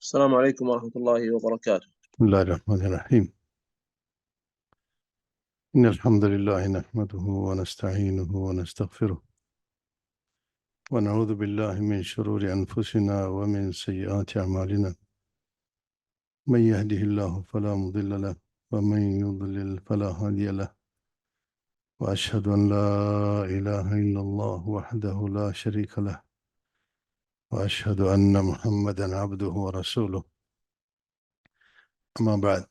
السلام عليكم ورحمة الله وبركاته. بسم الله الرحمن الرحيم. إن الحمد لله نحمده ونستعينه ونستغفره ونعوذ بالله من شرور أنفسنا ومن سيئات أعمالنا. من يهده الله فلا مضل له ومن يضلل فلا هادي له، وأشهد أن لا إله إلا الله وحده لا شريك له، وأشهد أن محمدا عبده ورسوله. أما بعد،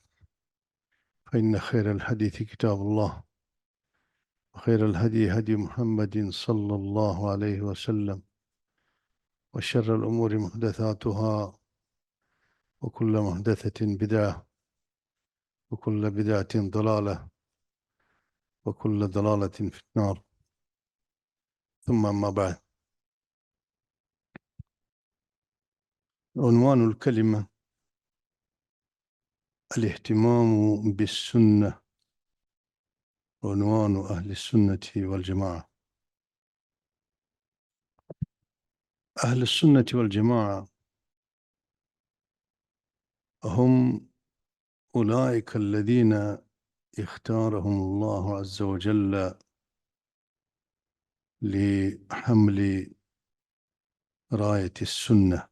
فإن خير الحديث كتاب الله، وخير الهدي هدي محمد صلى الله عليه وسلم، وشر الأمور محدثاتها، وكل محدثة بدعة، وكل بدعة ضلالة، وكل ضلالة في النار. ثم أما بعد، عنوان الكلمة: الاهتمام بالسنة، عنوان أهل السنة والجماعة. أهل السنة والجماعة هم أولئك الذين اختارهم الله عز وجل لحمل راية السنة.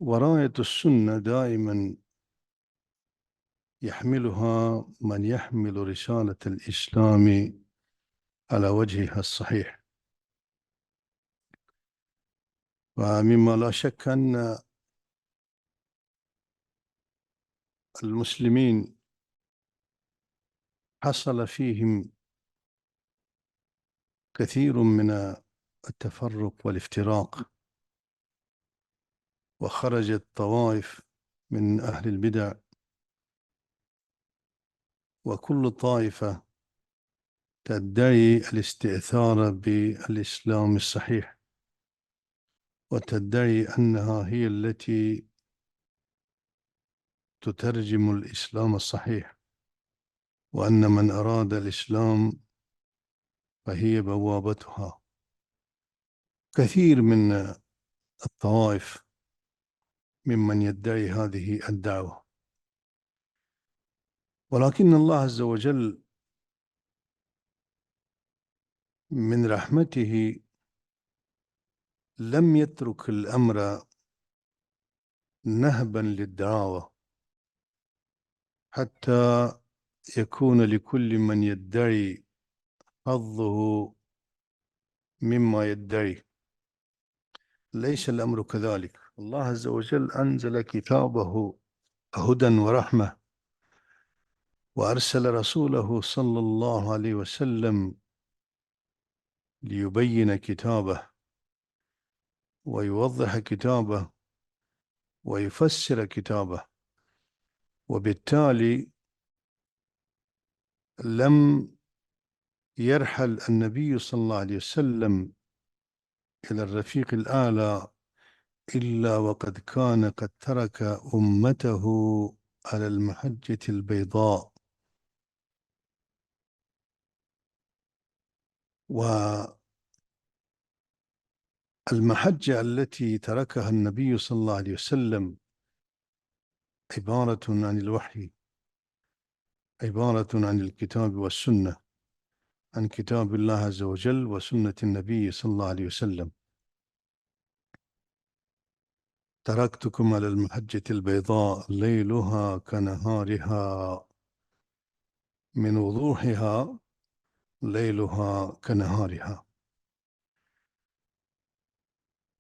وراية السنة دائما يحملها من يحمل رسالة الإسلام على وجهها الصحيح. ومما لا شك أن المسلمين حصل فيهم كثير من التفرق والافتراق، وخرجت طوائف من أهل البدع، وكل طائفة تدعي الاستئثار بالإسلام الصحيح، وتدعي أنها هي التي تترجم الإسلام الصحيح، وأن من أراد الإسلام فهي بوابتها. كثير من الطوائف ممن يدعي هذه الدعوة، ولكن الله عز وجل من رحمته لم يترك الأمر نهبا للدعاوى، حتى يكون لكل من يدعي حظه مما يدعي. ليس الأمر كذلك. الله عز وجل أنزل كتابه هدى ورحمة، وأرسل رسوله صلى الله عليه وسلم ليبين كتابه ويوضح كتابه ويفسر كتابه. وبالتالي لم يرحل النبي صلى الله عليه وسلم إلى الرفيق الأعلى إلا وقد كان قد ترك أمته على المحجة البيضاء. والمحجة التي تركها النبي صلى الله عليه وسلم عبارة عن الوحي، عبارة عن الكتاب والسنة، عن كتاب الله عز وجل وسنة النبي صلى الله عليه وسلم. تركتكم على المحجة البيضاء ليلها كنهارها، من وضوحها ليلها كنهارها.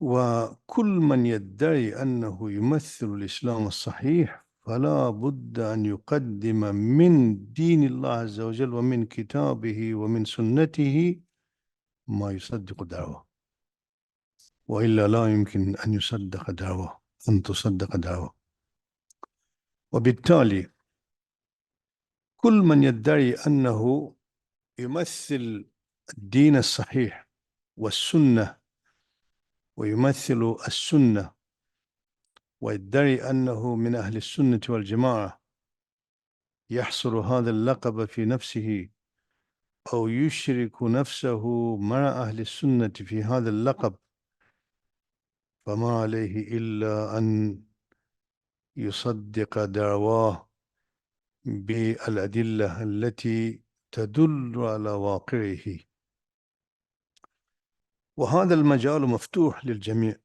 وكل من يدعي أنه يمثل الإسلام الصحيح فلا بد أن يقدم من دين الله عز وجل ومن كتابه ومن سنته ما يصدق دعوة، وإلا لا يمكن أن يصدق دعوة، أن تصدق دعوة. وبالتالي كل من يدعي أنه يمثل الدين الصحيح والسنة ويمثل السنة ويدعي أنه من أهل السنة والجماعة، يحصر هذا اللقب في نفسه أو يشرك نفسه مع أهل السنة في هذا اللقب، فما عليه إلا أن يصدق دعواه بالأدلة التي تدل على واقعه، وهذا المجال مفتوح للجميع،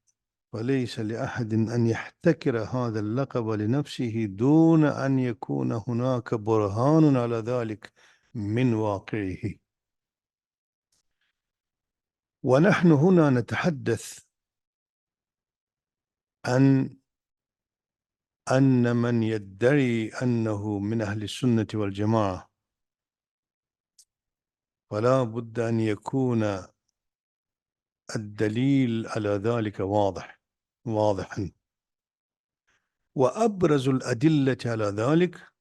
وليس لأحد أن يحتكر هذا اللقب لنفسه دون أن يكون هناك برهان على ذلك من واقعه. ونحن هنا نتحدث عن أن من يدعي أنه من أهل السنة والجماعة فلا بد أن يكون الدليل على ذلك واضحا، وأبرز الأدلة على ذلك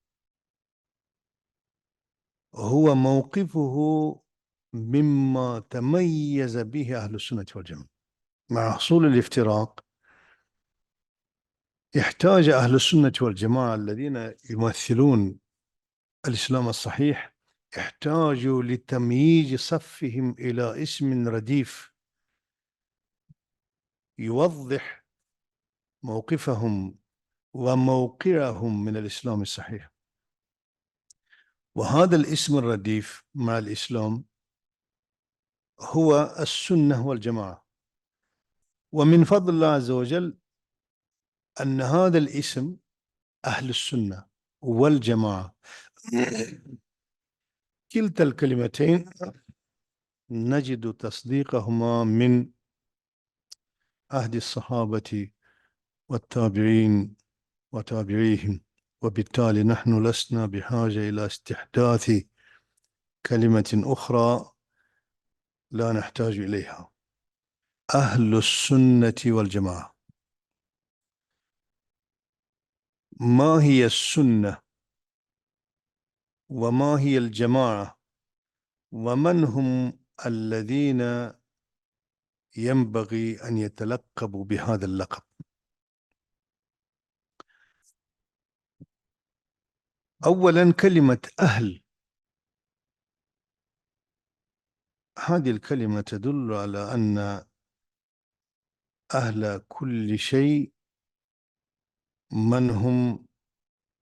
هو موقفه مما تميز به أهل السنة والجماعة. مع حصول الافتراق يحتاج أهل السنة والجماعة الذين يمثلون الإسلام الصحيح يحتاجوا لتمييز صفهم إلى اسم رديف يوضح موقفهم وموقعهم من الإسلام الصحيح، وهذا الاسم الرديف مع الإسلام هو السنة والجماعة. ومن فضل الله عز وجل أن هذا الاسم أهل السنة والجماعة كلتا الكلمتين نجد تصديقهما من عهد الصحابة والتابعين وتابعيهم، وبالتالي نحن لسنا بحاجة إلى استحداث كلمة أخرى لا نحتاج إليها. أهل السنة والجماعة. ما هي السنة وما هي الجماعة ومن هم الذين ينبغي أن يتلقبوا بهذا اللقب؟ أولا كلمة أهل، هذه الكلمة تدل على أن أهل كل شيء من هم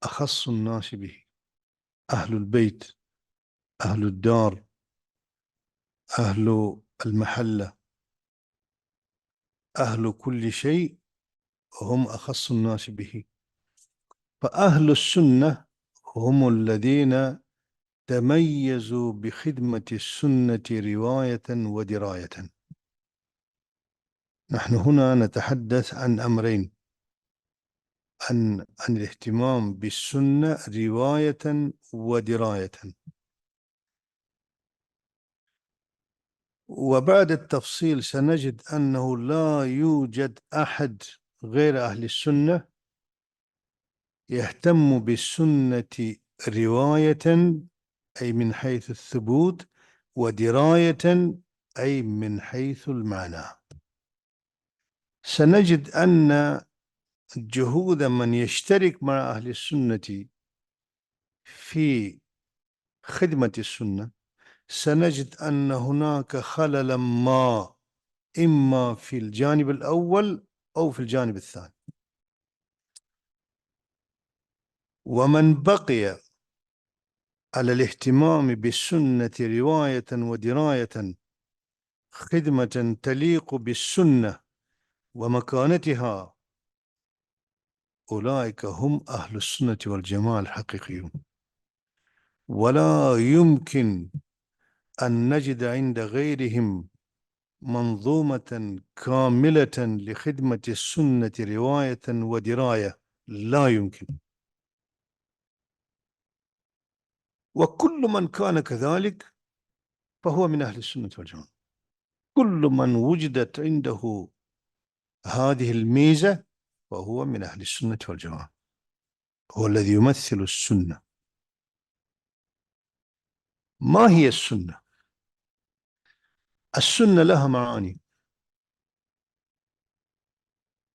أخص الناس به، أهل البيت، أهل الدار، أهل المحلة، أهل كل شيء هم أخص الناس به. فأهل السنة هم الذين تميزوا بخدمة السنة رواية ودراية. نحن هنا نتحدث عن أمرين، عن الاهتمام بالسنة رواية ودراية. وبعد التفصيل سنجد أنه لا يوجد أحد غير أهل السنة يهتم بالسنة رواية أي من حيث الثبوت، ودراية أي من حيث المعنى. سنجد أن جهود من يشترك مع أهل السنة في خدمة السنة سنجد أن هناك خللا ما إما في الجانب الأول أو في الجانب الثاني. ومن بقي على الاهتمام بالسنة رواية ودراية خدمة تليق بالسنة ومكانتها أولئك هم أهل السنة والجماعة الحقيقيون. ولا يمكن أن نجد عند غيرهم منظومة كاملة لخدمة السنة رواية ودراية، لا يمكن. وكل من كان كذلك فهو من أهل السنة والجماعة. كل من وجدت عنده هذه الميزة فهو من أهل السنة والجماعة، هو الذي يمثل السنة. ما هي السنة؟ السنة لها معاني،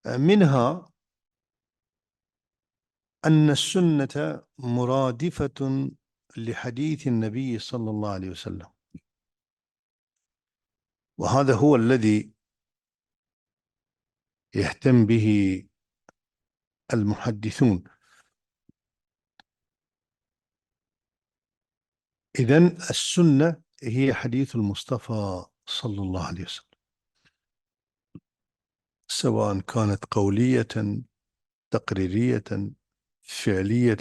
منها أن السنة مرادفة لحديث النبي صلى الله عليه وسلم، وهذا هو الذي يهتم به المحدثون. إذن السنة هي حديث المصطفى صلى الله عليه وسلم، سواء كانت قولية، تقريرية، فعلية،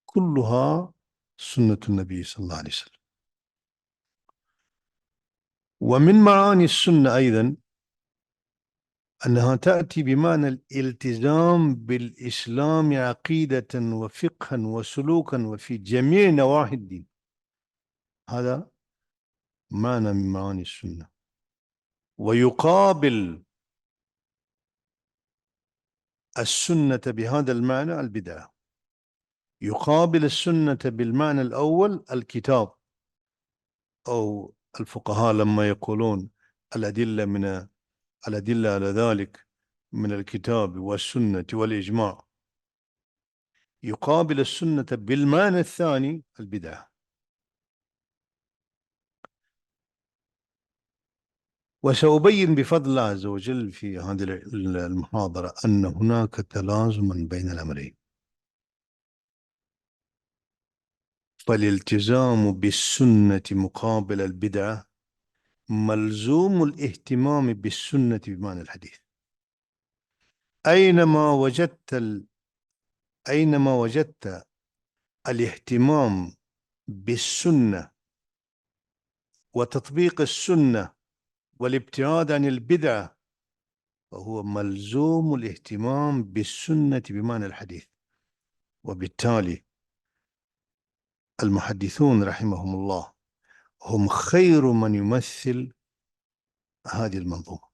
كلها سنة النبي صلى الله عليه وسلم. ومن معاني السنة أيضا أنها تأتي بمعنى الالتزام بالإسلام عقيدة وفقها وسلوكا وفي جميع نواحي الدين. هذا معنى من معاني السنة. ويقابل السنة بهذا المعنى البدعة. يقابل السنة بالمعنى الأول الكتاب، أو الفقهاء لما يقولون الأدلة على ذلك من الكتاب والسنة والإجماع. يقابل السنة بالمعنى الثاني البدعة. وسأبين بفضل الله عز وجل في هذه المحاضرة أن هناك تلازما بين الأمرين. فالالتزام بالسنة مقابل البدعة ملزوم الاهتمام بالسنة بمعنى الحديث. أينما وجدت الاهتمام بالسنة وتطبيق السنة والابتعاد عن البدعة، فهو ملزوم الاهتمام بالسنة بمعنى الحديث. وبالتالي المحدثون رحمهم الله هم خير من يمثل هذه المنظومة.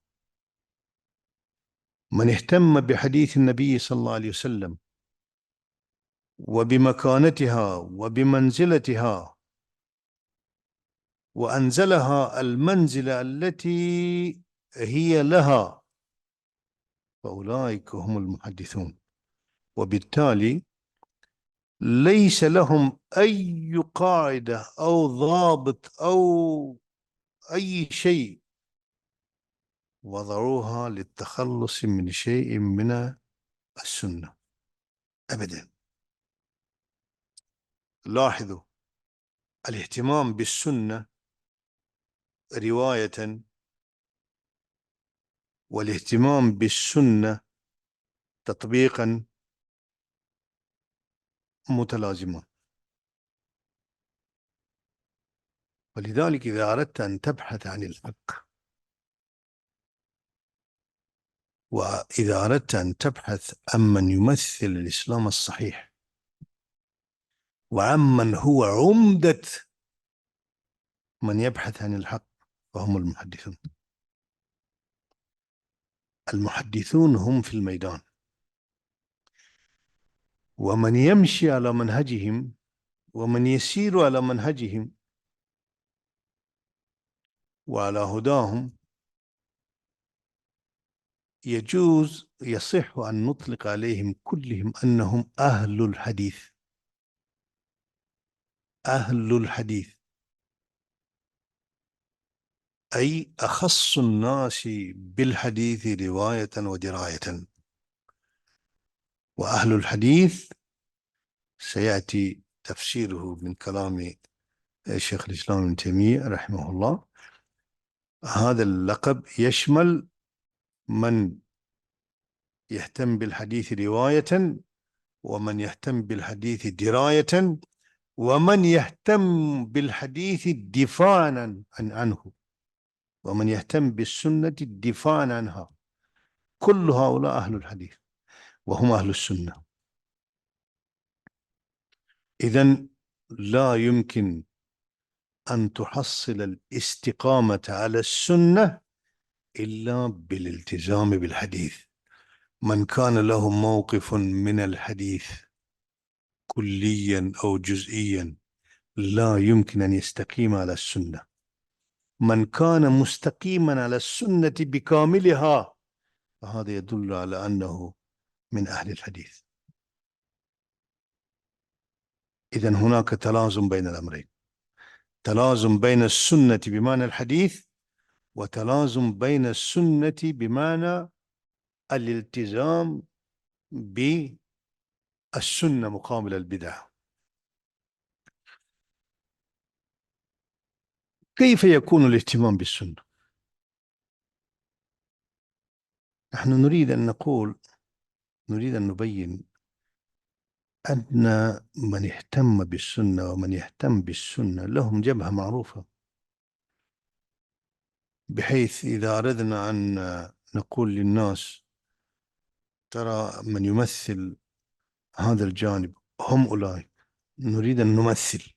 من اهتم بحديث النبي صلى الله عليه وسلم وبمكانتها وبمنزلتها وأنزلها المنزلة التي هي لها، فأولئك هم المحدثون. وبالتالي ليس لهم أي قاعدة أو ضابط أو أي شيء وضعوها للتخلص من شيء من السنة أبدا. لاحظوا الاهتمام بالسنة رواية والاهتمام بالسنة تطبيقا متلازمان. ولذلك إذا أردت أن تبحث عن الحق، وإذا أردت أن تبحث عمن يمثل الإسلام الصحيح وعمن هو عمدة من يبحث عن الحق، فهم المحدثون. المحدثون هم في الميدان، ومن يمشي على منهجهم ومن يسير على منهجهم وعلى هداهم يصح أن نطلق عليهم كلهم أنهم أهل الحديث. أهل الحديث أي أخص الناس بالحديث رواية ودراية. وأهل الحديث سيأتي تفسيره من كلام شيخ الإسلام ابن تيمية رحمه الله. هذا اللقب يشمل من يهتم بالحديث رواية، ومن يهتم بالحديث دراية، ومن يهتم بالحديث دفاعا عنه، ومن يهتم بالسنة دفاعا عنها. كل هؤلاء أهل الحديث وهم أهل السنة. إذن لا يمكن أن تحصل الاستقامة على السنة إلا بالالتزام بالحديث. من كان له موقف من الحديث كليا أو جزئيا لا يمكن أن يستقيم على السنة. من كان مستقيما على السنة بكاملها فهذا يدل على أنه من أهل الحديث. إذن هناك تلازم بين الأمرين، تلازم بين السنة بمعنى الحديث، وتلازم بين السنة بمعنى الالتزام بالسنة مقابل البدعة. كيف يكون الاهتمام بالسنة؟ نحن نريد أن نبين أن من اهتم بالسنة ومن يهتم بالسنة لهم جبهة معروفة، بحيث إذا أردنا أن نقول للناس ترى من يمثل هذا الجانب هم أولئك، نريد أن نمثل،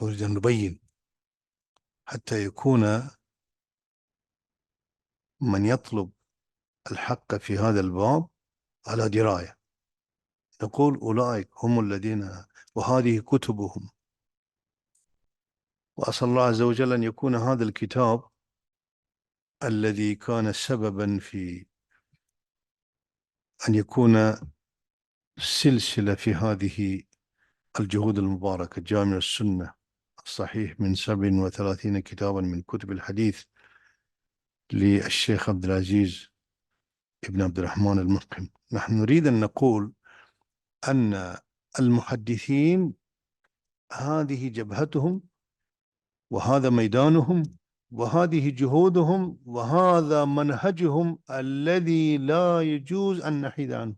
نريد أن نبين، حتى يكون من يطلب الحق في هذا الباب على دراية. نقول أولئك هم الذين، وهذه كتبهم، وأسأل الله عز وجل أن يكون هذا الكتاب الذي كان سببا في أن يكون سلسلة في هذه الجهود المباركة، جامع السنة الصحيح من 37 كتابا من كتب الحديث للشيخ عبد العزيز ابن عبد الرحمن المقيم. نحن نريد أن نقول أن المحدثين هذه جبهتهم، وهذا ميدانهم، وهذه جهودهم، وهذا منهجهم الذي لا يجوز أن نحيد عنه.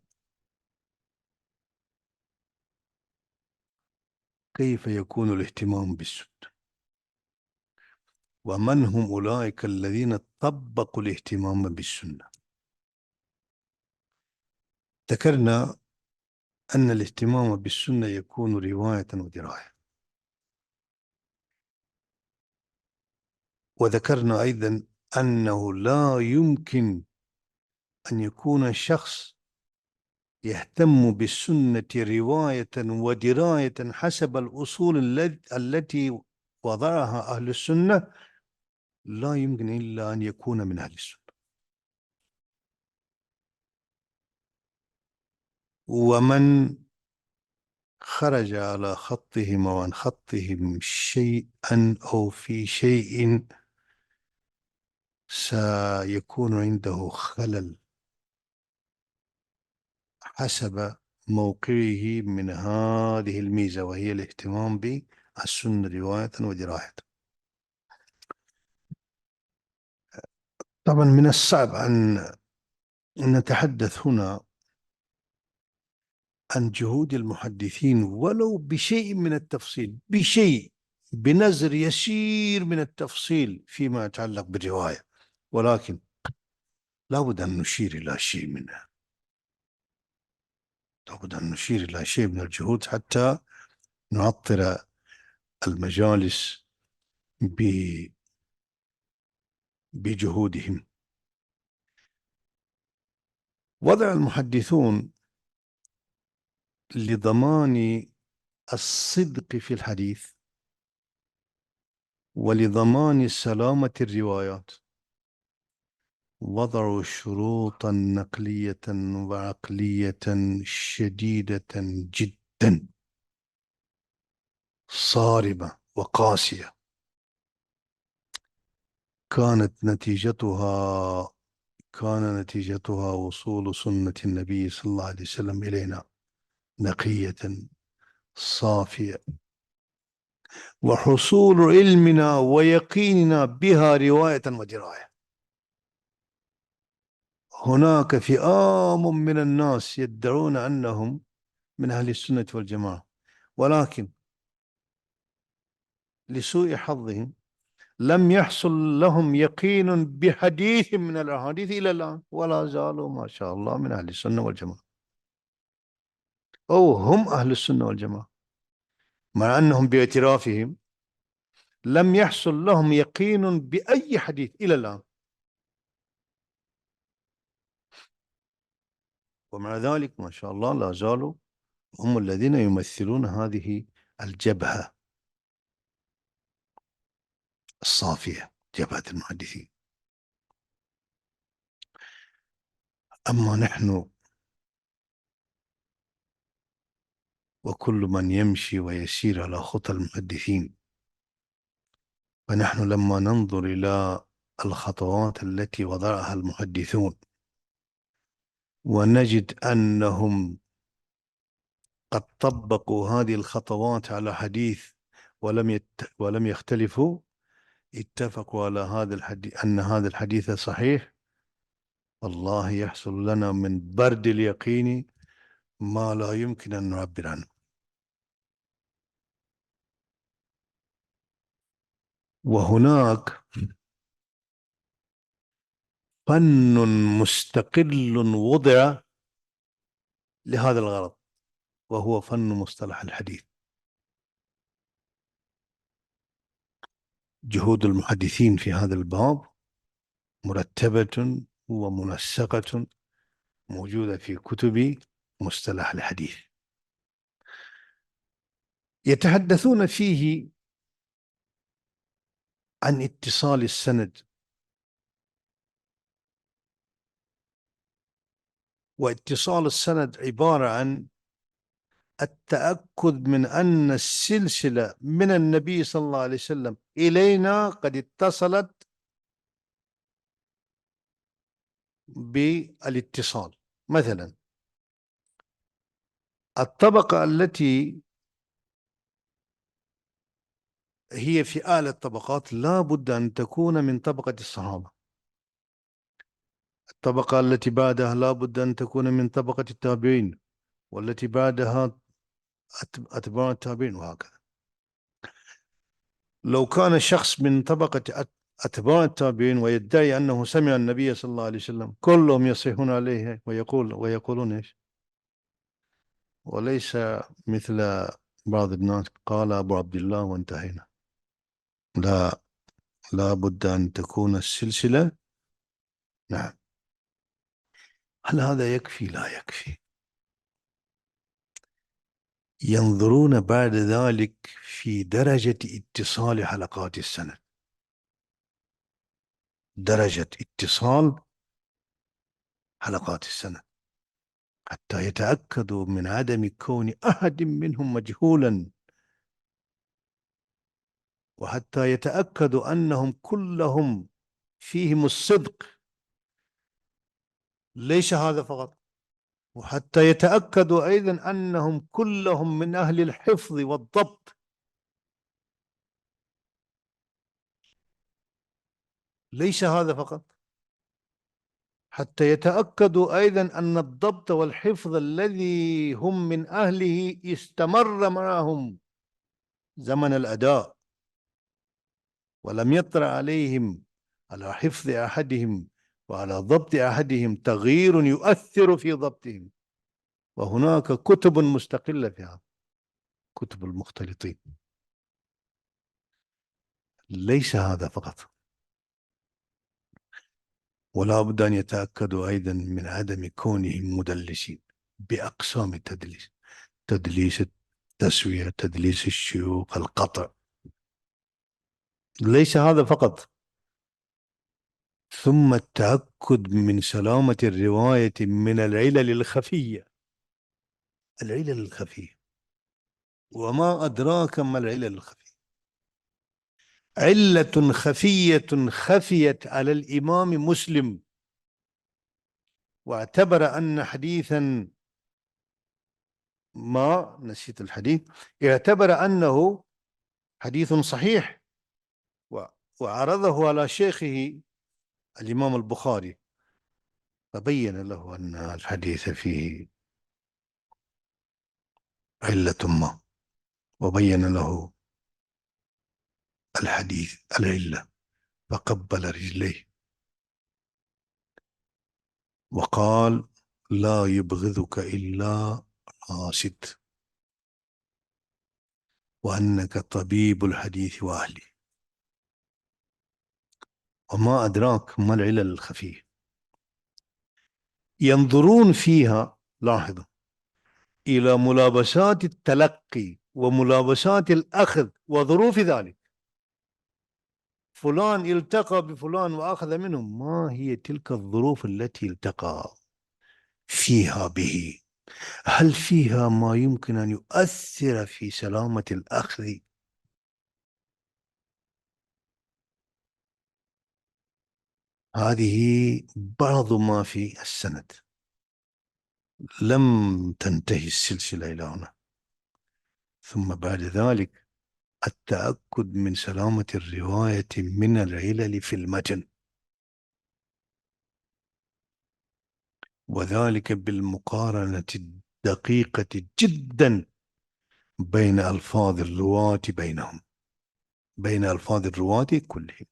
كيف يكون الاهتمام بالسنة؟ ومن هم أولئك الذين طبقوا الاهتمام بالسنة؟ ذكرنا أن الاهتمام بالسنة يكون رواية ودراية، وذكرنا أيضا أنه لا يمكن أن يكون شخص يهتم بالسنة رواية ودراية حسب الأصول التي وضعها أهل السنة، لا يمكن إلا أن يكون من أهل السنة. ومن خرج على خطهم وعن خطهم شيئا أو في شيء سيكون عنده خلل حسب موقعه من هذه الميزة، وهي الاهتمام بالسنة رواية ودراية. طبعا من الصعب أن نتحدث هنا عن جهود المحدثين ولو بشيء من التفصيل، بنظر يسير من التفصيل فيما يتعلق بالرواية، ولكن لابد أن نشير إلى شيء منها، لابد أن نشير إلى شيء من الجهود حتى نعطر المجالس بجهودهم. وضع المحدثون لضمان الصدق في الحديث ولضمان سلامة الروايات وضعوا شروطا نقلية وعقلية شديدة جدا، صارمة وقاسية، كانت نتيجتها وصول سنة النبي صلى الله عليه وسلم إلينا نقية صافية، وحصول علمنا ويقيننا بها رواية ودراية. هناك فئام من الناس يدعون أنهم من أهل السنة والجماعة، ولكن لسوء حظهم لم يحصل لهم يقين بحديث من الأحاديث إلى الآن، ولا زالوا ما شاء الله من أهل السنة والجماعة، أو هم أهل السنة والجماعة، مع أنهم باعترافهم لم يحصل لهم يقين بأي حديث إلى الآن، ومع ذلك ما شاء الله لا زالوا هم الذين يمثلون هذه الجبهة الصافية، جبهة المحدثين. أما نحن وكل من يمشي ويسير على خطى المحدثين، فنحن لما ننظر إلى الخطوات التي وضعها المحدثون ونجد أنهم قد طبقوا هذه الخطوات على حديث ولم يختلفوا، اتفقوا على هذا الحديث أن هذا الحديث صحيح، والله يحصل لنا من برد اليقين ما لا يمكن أن نعبر عنه. وهناك فن مستقل وضع لهذا الغرض، وهو فن مصطلح الحديث. جهود المحدثين في هذا الباب مرتبة ومنسقة، موجودة في كتب مصطلح الحديث. يتحدثون فيه عن اتصال السند، واتصال السند عبارة عن التأكد من أن السلسلة من النبي صلى الله عليه وسلم إلينا قد اتصلت بالاتصال. مثلا الطبقة التي هي في أعلى الطبقات لا بد أن تكون من طبقة الصحابة، الطبقة التي بعدها لا بد أن تكون من طبقة التابعين، والتي بعدها أتباع التابعين، وهكذا. لو كان شخص من طبقة أتباع التابعين ويدعي أنه سمع النبي صلى الله عليه وسلم، كلهم يصيحون عليه ويقولون إيش؟ وليس مثل بعض الناس قال أبو عبد الله وانتهينا. لا، لا بد أن تكون السلسلة. نعم. هل هذا يكفي؟ لا يكفي. ينظرون بعد ذلك في درجة اتصال حلقات السند، درجة اتصال حلقات السند، حتى يتأكدوا من عدم كون أحد منهم مجهولا، وحتى يتأكدوا أنهم كلهم فيهم الصدق. ليس هذا فقط، وحتى يتأكدوا أيضا أنهم كلهم من أهل الحفظ والضبط. ليس هذا فقط، حتى يتأكدوا أيضا أن الضبط والحفظ الذي هم من أهله استمر معهم زمن الأداء، ولم يطرأ عليهم على حفظ أحدهم وعلى ضبط أحدهم تغيير يؤثر في ضبطهم. وهناك كتب مستقلة في هذا، كتب المختلطين. ليس هذا فقط، ولا بد أن يتأكدوا أيضا من عدم كونهم مدلسين بأقسام التدليس، تدليس التسوية، تدليس الشيوخ، القطع. ليس هذا فقط، ثم التأكد من سلامة الرواية من العلل الخفية. العلل الخفية، وما أدراك ما العلل الخفية؟ علة خفية خفيت على الإمام مسلم، واعتبر أن حديثا ما، نسيت الحديث، اعتبر أنه حديث صحيح وعرضه على شيخه الإمام البخاري، فبين له أن الحديث فيه علة ما، وبين له الحديث العلة، فقبل رجليه وقال: لا يبغضك إلا حاسد، وأنك طبيب الحديث وأهله. وما أدراك ما العلل الخفية؟ ينظرون فيها، لاحظوا، إلى ملابسات التلقي وملابسات الأخذ وظروف ذلك. فلان التقى بفلان وأخذ منهم، ما هي تلك الظروف التي التقى فيها به؟ هل فيها ما يمكن أن يؤثر في سلامة الأخذ؟ هذه بعض ما في السند. لم تنتهي السلسلة إلى هنا. ثم بعد ذلك التأكد من سلامة الرواية من العلل في المتن، وذلك بالمقارنة الدقيقة جدا بين ألفاظ الرواة بينهم، بين ألفاظ الرواة كلهم.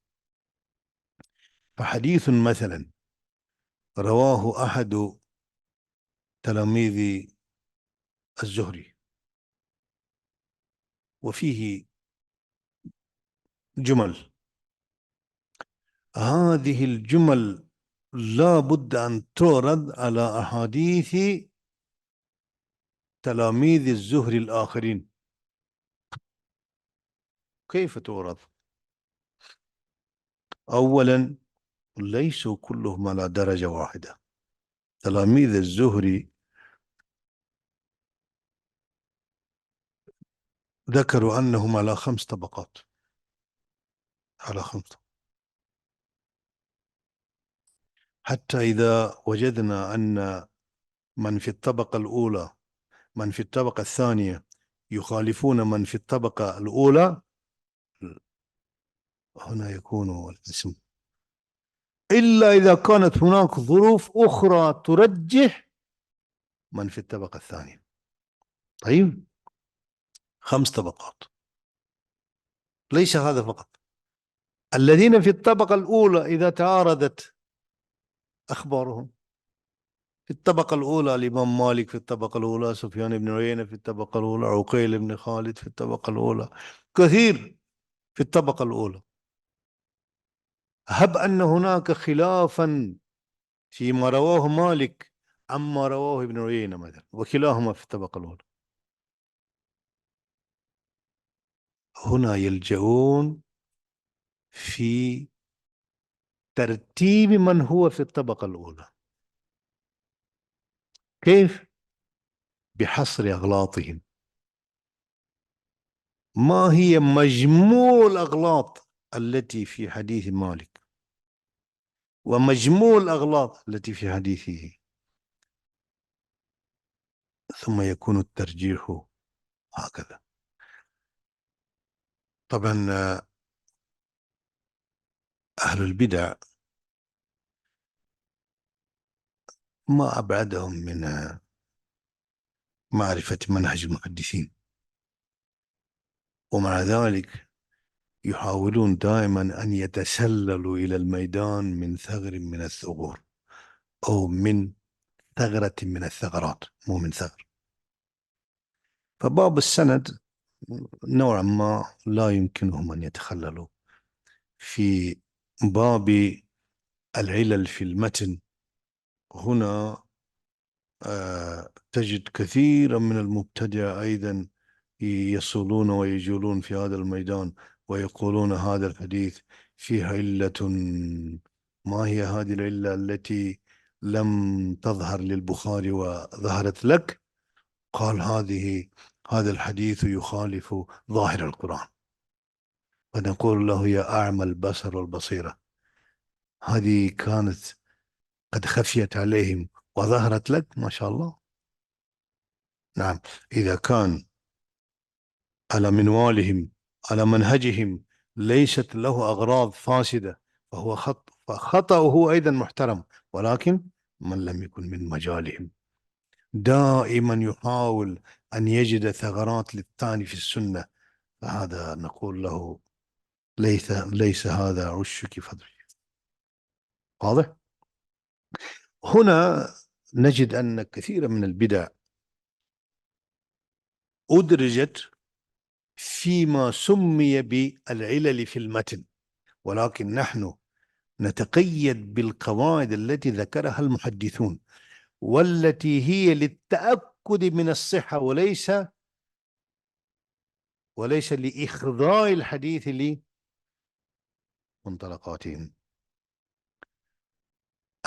فحديث مثلا رواه أحد تلاميذ الزهري وفيه جمل، هذه الجمل لا بد أن تورد على أحاديث تلاميذ الزهري الآخرين. كيف تورد؟ أولا ليسوا كلهم على درجة واحدة. تلاميذ الزهري ذكروا أنهم على 5 طبقات، على 5. حتى إذا وجدنا أن من في الطبقة الأولى، من في الطبقة الثانية يخالفون من في الطبقة الأولى، هنا يكون الاسم، إلا إذا كانت هناك ظروف أخرى ترجح من في الطبقة الثانية. طيب 5 طبقات، ليس هذا فقط. الذين في الطبقة الأولى إذا تعارضت أخبارهم، في الطبقة الأولى الإمام مالك، في الطبقة الأولى سفيان بن عيينة، في الطبقة الأولى عقيل بن خالد، في الطبقة الأولى كثير في الطبقة الأولى. هب أن هناك خلافا فيما رواه مالك عما رواه ابن عيينة مثلا، وكلاهما في الطبقة الأولى، هنا يلجؤون في ترتيب من هو في الطبقة الأولى. كيف؟ بحصر أغلاطهم. ما هي مجموع الأغلاط التي في حديث مالك ومجموع الأغلاط التي في حديثه، ثم يكون الترجيح هكذا. طبعا أهل البدع ما أبعدهم من معرفة منهج المحدثين، ومع ذلك يحاولون دائما أن يتسللوا إلى الميدان من ثغر من الثغور، أو من ثغرة من الثغرات، مو من ثغر. فباب السند نوعا ما لا يمكنهم أن يتخللوا. في باب العلل في المتن هنا تجد كثيرا من المبتدع أيضا يصولون ويجولون في هذا الميدان ويقولون هذا الحديث فيها علة. ما هي هذه العلة التي لم تظهر للبخاري وظهرت لك؟ قال هذا الحديث يخالف ظاهر القرآن. فنقول له يا أعمى البصر والبصيرة، هذه كانت قد خفيت عليهم وظهرت لك، ما شاء الله. نعم، إذا كان على منوالهم، على منهجهم ليست له أغراض فاسدة، فهو فخطأه أيضا محترم. ولكن من لم يكن من مجالهم دائما يحاول أن يجد ثغرات للطعن في السنة، فهذا نقول له ليس هذا عشك فضل. واضح؟ هنا نجد أن كثيرا من البدع أدرجت فيما سمي بالعلل في المتن، ولكن نحن نتقيد بالقواعد التي ذكرها المحدثون، والتي هي للتأكد من الصحة، وليس لإخضاع الحديث لمنطلقاتهم.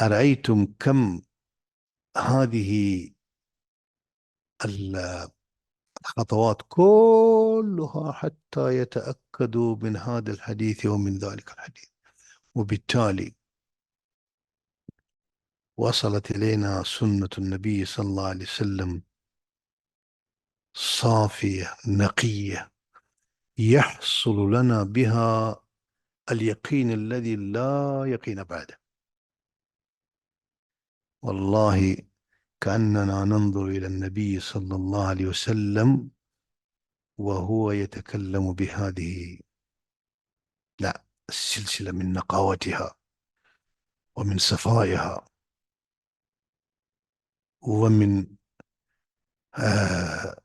أرأيتم كم هذه الخطوات كلها حتى يتأكدوا من هذا الحديث ومن ذلك الحديث، وبالتالي وصلت إلينا سنة النبي صلى الله عليه وسلم صافية نقية، يحصل لنا بها اليقين الذي لا يقين بعده. والله كأننا ننظر إلى النبي صلى الله عليه وسلم وهو يتكلم بهذه، لا، السلسلة من نقاوتها ومن صفائها ومن آه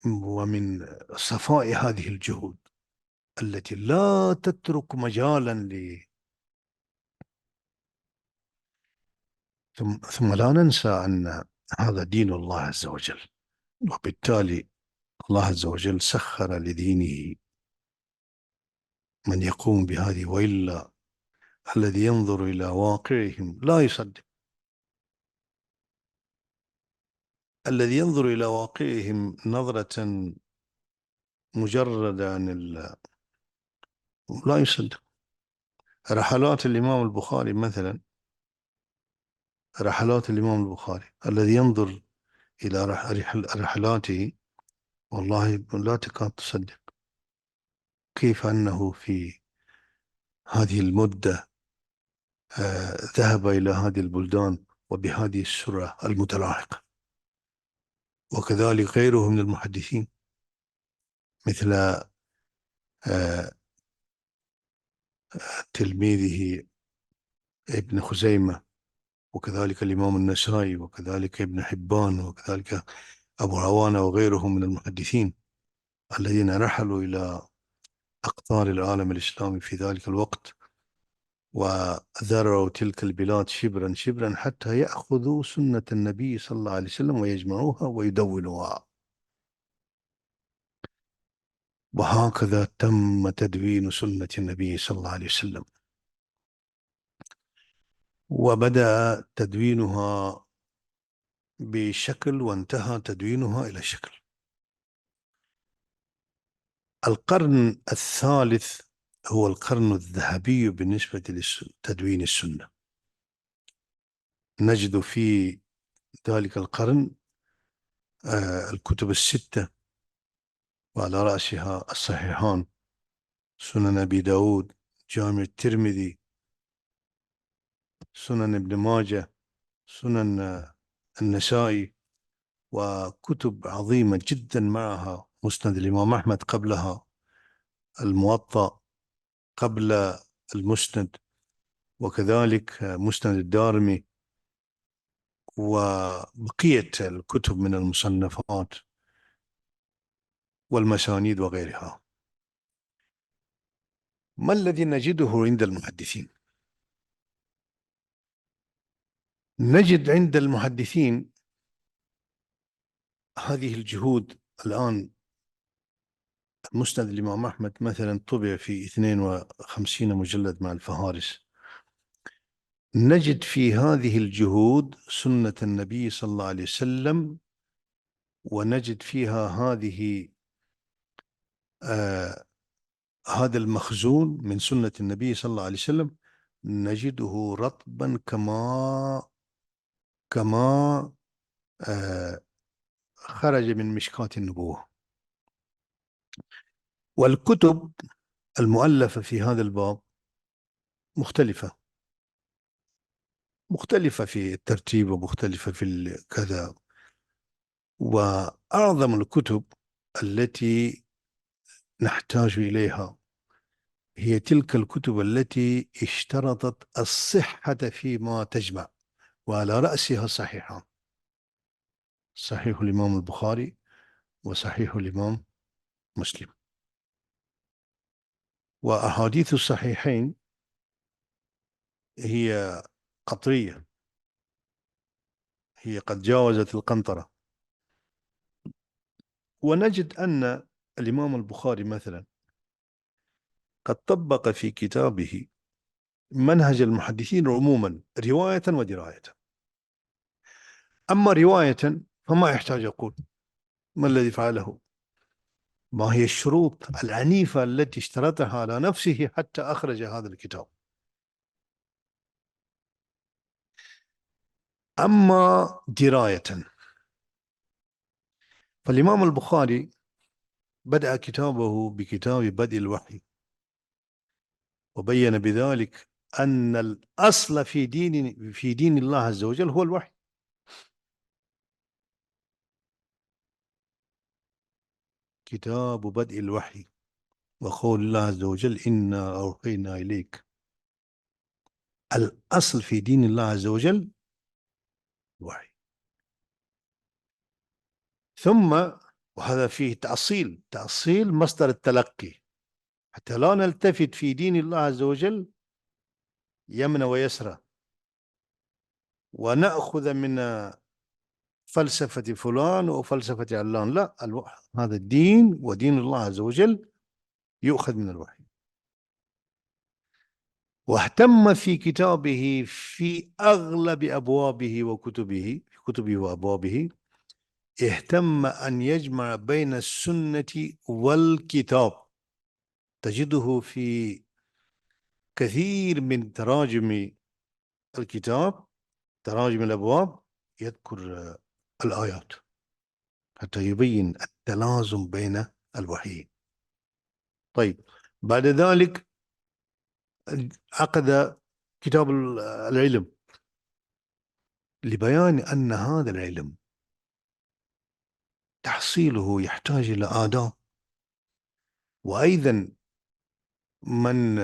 ومن صفاء هذه الجهود التي لا تترك مجالا ثم لا ننسى أن هذا دين الله عز وجل، وبالتالي الله عز وجل سخر لدينه من يقوم بهذه، وإلا الذي ينظر إلى واقعهم لا يصدق. الذي ينظر إلى واقعهم نظرة مجردة عن لا يصدق. رحلات الإمام البخاري مثلا، رحلات الإمام البخاري الذي ينظر إلى رحلاته والله لا تكاد تصدق كيف أنه في هذه المدة ذهب إلى هذه البلدان وبهذه السرعة المتلاحقة. وكذلك غيره من المحدثين مثل تلميذه ابن خزيمة، وكذلك الإمام النسائي، وكذلك ابن حبان، وكذلك أبو عوانة وغيرهم من المحدثين الذين رحلوا إلى أقطار العالم الإسلامي في ذلك الوقت، وذروا تلك البلاد شبرا شبرا حتى يأخذوا سنة النبي صلى الله عليه وسلم ويجمعوها ويدونوها. وهكذا تم تدوين سنة النبي صلى الله عليه وسلم، وبدأ تدوينها بشكل وانتهى تدوينها إلى شكل. القرن الثالث هو القرن الذهبي بالنسبة لتدوين السنة. نجد في ذلك القرن الكتب الستة، وعلى رأسها الصحيحان، سنن أبي داود، جامع الترمذي، سنن ابن ماجه، سنن النسائي، وكتب عظيمة جدا معها مسند الإمام أحمد قبلها، الموطأ قبل المسند، وكذلك مسند الدارمي، وبقية الكتب من المصنفات والمسانيد وغيرها. ما الذي نجده عند المحدثين؟ نجد عند المحدثين هذه الجهود. الآن مسند الإمام أحمد مثلا طبع في 52 مجلد مع الفهارس. نجد في هذه الجهود سنة النبي صلى الله عليه وسلم، ونجد فيها هذا المخزون من سنة النبي صلى الله عليه وسلم، نجده رطبا كما خرج من مشكاة النبوة. والكتب المؤلفة في هذا الباب مختلفة في الترتيب ومختلفة في كذا. وأعظم الكتب التي نحتاج إليها هي تلك الكتب التي اشترطت الصحة فيما تجمع، وعلى رأسها صحيحان: صحيح الإمام البخاري وصحيح الإمام مسلم. وأحاديث الصحيحين هي قطرية، هي قد جاوزت القنطرة. ونجد أن الإمام البخاري مثلا قد طبق في كتابه منهج المحدثين عموما رواية ودراية. أما رواية فما يحتاج أقول ما الذي فعله، ما هي الشروط العنيفة التي اشترطها على نفسه حتى أخرج هذا الكتاب. أما دراية، فالإمام البخاري بدأ كتابه بكتاب بدء الوحي، وبين بذلك أن الأصل في دين الله عز وجل هو الوحي. كتاب بدء الوحي، وقول الله عز وجل إنا أوحينا إليك. الأصل في دين الله عز وجل الوحي. ثم وهذا فيه تأصيل مصدر التلقي، حتى لا نلتفت في دين الله عز وجل يمنى ويسرى ونأخذ من فلسفة فلان وفلسفة علان. لا، هذا الدين ودين الله عز وجل يؤخذ من الوحي. واهتم في كتابه في أغلب أبوابه وكتبه، وأبوابه، اهتم أن يجمع بين السنة والكتاب. تجده في كثير من تراجم الكتاب، تراجم الأبواب، يذكر الآيات حتى يبين التلازم بين الوحيين. طيب، بعد ذلك عقد كتاب العلم لبيان أن هذا العلم تحصيله يحتاج إلى آداب، وأيضا من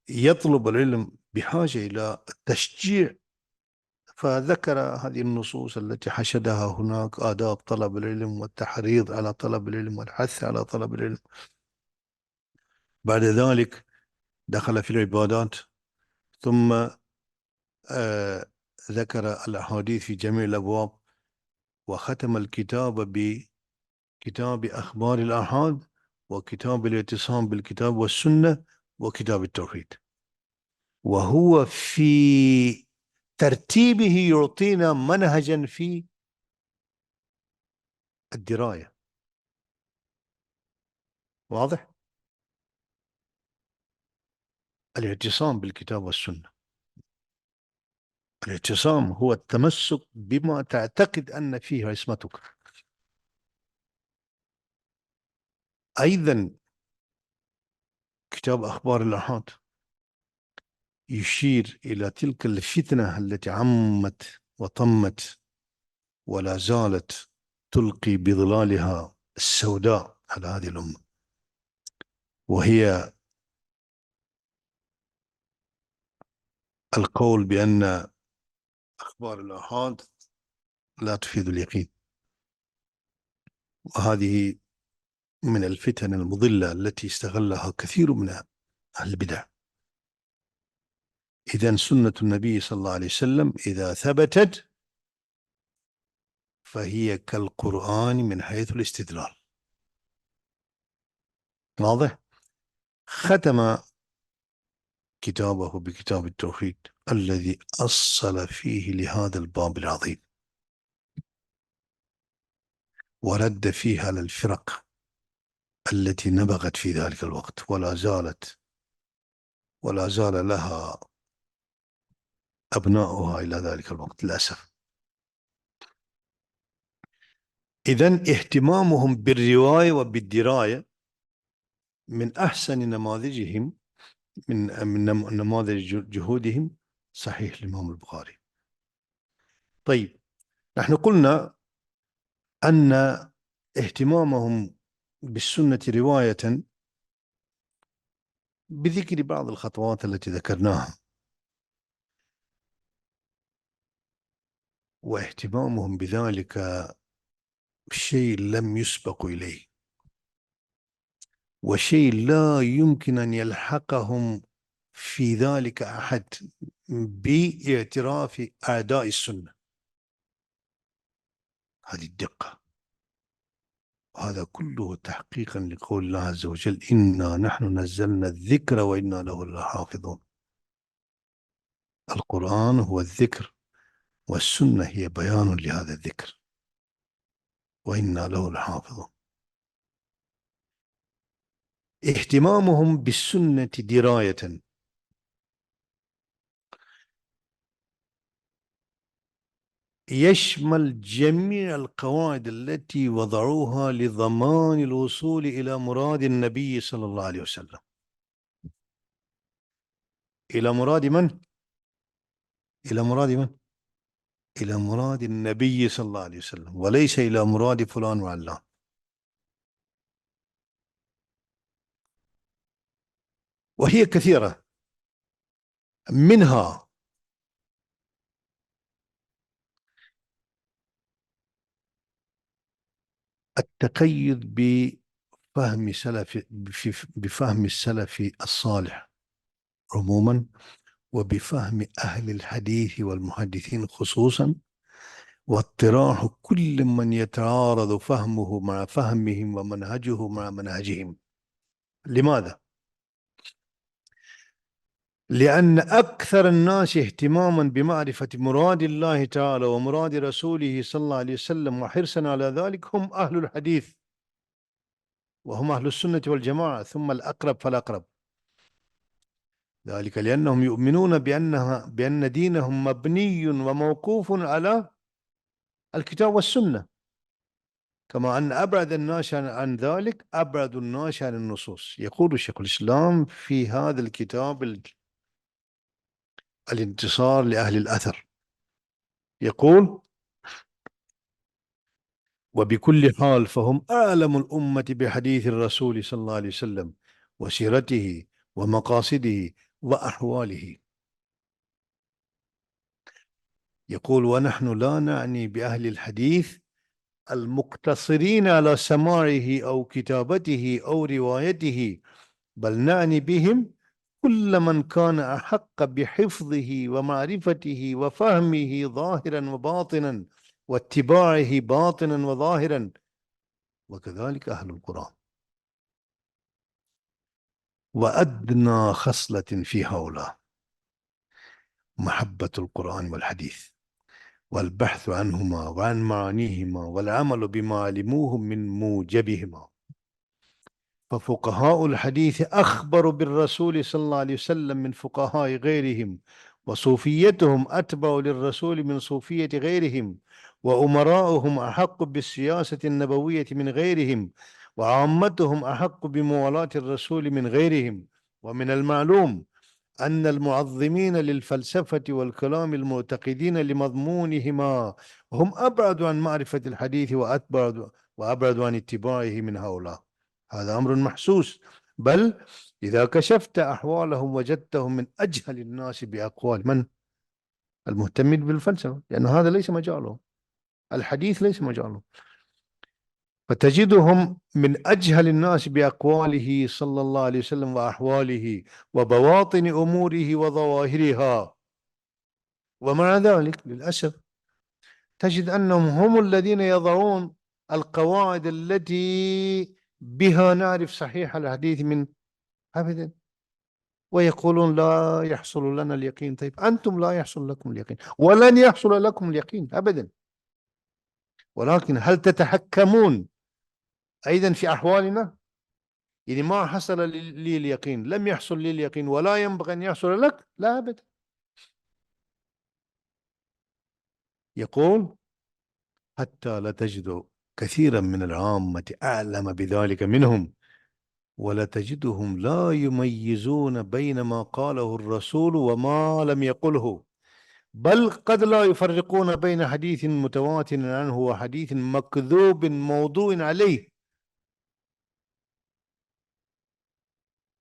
يطلب العلم بحاجة إلى تشجيع، فذكر هذه النصوص التي حشدها هناك: آداب طلب العلم، والتحريض على طلب العلم، والحث على طلب العلم. بعد ذلك دخل في العبادات، ثم ذكر الأحاديث في جميع الأبواب، وختم الكتاب بكتاب أخبار الآحاد، وكتاب الاعتصام بالكتاب والسنة، وكتاب التوحيد. وهو في ترتيبه يعطينا منهجا في الدراية. واضح؟ الاعتصام بالكتاب والسنة. الاعتصام هو التمسك بما تعتقد أن فيه عصمتك. أيضا كتاب أخبار الآحاد يشير إلى تلك الفتنة التي عمت وطمت ولا زالت تلقي بظلالها السوداء على هذه الأمة، وهي القول بأن أخبار الآحاد لا تفيد اليقين. وهذه من الفتن المضلة التي استغلها كثير من أهل البدع. إذن سنة النبي صلى الله عليه وسلم إذا ثبتت فهي كالقرآن من حيث الاستدلال. واضح؟ ختم كتابه بكتاب التوحيد الذي أصل فيه لهذا الباب العظيم، ورد فيه على الفرق التي نبغت في ذلك الوقت ولا زال لها أبناؤها إلى ذلك الوقت للأسف. إذن اهتمامهم بالرواية وبالدراية من أحسن نماذجهم، من نماذج جهودهم صحيح الإمام البخاري. طيب، نحن قلنا أن اهتمامهم بالسنة رواية بذكر بعض الخطوات التي ذكرناها، واهتمامهم بذلك شيء لم يسبق إليه، وشيء لا يمكن أن يلحقهم في ذلك أحد باعتراف أعداء السنة. هذه الدقة، هذا كله تحقيقا لقول الله عز وجل: إنا نحن نزلنا الذكر وإنا له لحافظون. القرآن هو الذكر، والسنة هي بيان لهذا الذكر، وإنا له لحافظون. اهتمامهم بالسنة دراية، يشمل جميع القواعد التي وضعوها لضمان الوصول إلى مراد النبي صلى الله عليه وسلم. إلى مراد من؟ إلى مراد من؟ إلى مراد النبي صلى الله عليه وسلم، وليس إلى مراد فلان وعلان. وهي كثيرة، منها التقيد بفهم السلف الصالح عموما، وبفهم أهل الحديث والمحدثين خصوصا، واطراح كل من يتعارض فهمه مع فهمهم ومنهجه مع منهجهم. لماذا؟ لأن أكثر الناس اهتماما بمعرفة مراد الله تعالى ومراد رسوله صلى الله عليه وسلم وحرصا على ذلك هم أهل الحديث، وهم أهل السنة والجماعة، ثم الأقرب فالأقرب. ذلك لأنهم يؤمنون بأن دينهم مبني وموقوف على الكتاب والسنة، كما أن أبعد الناس عن ذلك أبعد الناس عن النصوص. يقول شيخ الإسلام في هذا الكتاب الانتصار لأهل الأثر، يقول: وبكل حال فهم أعلم الأمة بحديث الرسول صلى الله عليه وسلم وسيرته ومقاصده وأحواله. يقول: ونحن لا نعني بأهل الحديث المقتصرين على سماعه أو كتابته أو روايته، بل نعني بهم كل من كان أحق بحفظه ومعرفته وفهمه ظاهرا وباطنا واتباعه باطنا وظاهرا، وكذلك أهل القرآن. وأدنى خصلة في هؤلاء محبة القرآن والحديث والبحث عنهما وعن معانيهما والعمل بما علموه من موجبهما. ففقهاء الحديث أخبر بالرسول صلى الله عليه وسلم من فقهاء غيرهم، وصوفيتهم أتبع للرسول من صوفية غيرهم، وأمراؤهم أحق بالسياسة النبوية من غيرهم، وعامتهم أحق بموالاة الرسول من غيرهم. ومن المعلوم أن المعظمين للفلسفة والكلام المعتقدين لمضمونهما هم أبعد عن معرفة الحديث وأبعد عن اتباعه من هؤلاء. هذا أمر محسوس، بل إذا كشفت أحوالهم وجدتهم من أجهل الناس بأقوال من؟ المهتمين بالفلسفة، لأن هذا ليس مجاله، الحديث ليس مجاله. فتجدهم من أجهل الناس بأقواله صلى الله عليه وسلم وأحواله وبواطن أموره وظواهرها. ومع ذلك للأسف تجد أنهم هم الذين يضعون القواعد التي بها نعرف صحيح الحديث من أبدا، ويقولون لا يحصل لنا اليقين. طيب أنتم لا يحصل لكم اليقين ولن يحصل لكم اليقين أبدا، ولكن هل تتحكمون أيضا في أحوالنا؟ يعني ما حصل لي اليقين، لم يحصل لي اليقين ولا ينبغي أن يحصل لك؟ لا أبدا. يقول: حتى لا تجد كثيرا من العامة أعلم بذلك منهم، ولا تجدهم لا يميزون بين ما قاله الرسول وما لم يقله، بل قد لا يفرقون بين حديث متواتر عنه وحديث مكذوب موضوع عليه،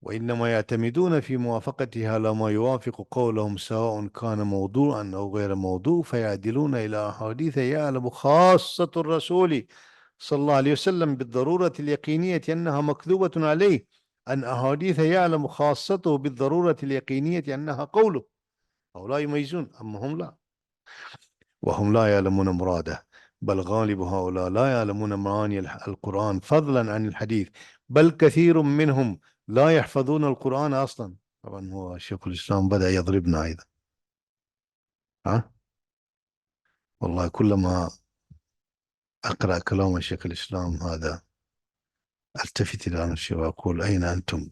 وإنما يعتمدون في موافقتها على ما يوافق قولهم سواء كان موضوعا أو غير موضوع، فيعدلون إلى أحاديث يعلم خاصة الرسول صلى الله عليه وسلم بالضرورة اليقينية أنها مكذوبة عليه، عن أحاديث يعلم خاصته بالضرورة اليقينية أنها قوله. هؤلاء يميزون، أما هم لا، وهم لا يعلمون مراده، بل غالب هؤلاء لا يعلمون معاني القرآن فضلا عن الحديث، بل كثير منهم لا يحفظون القرآن أصلا. طبعا هو شيخ الإسلام بدأ يضربنا أيضا. ها؟ والله كلما أقرأ كلام شيخ الإسلام هذا ألتفت إلى نفسي وأقول: أين أنتم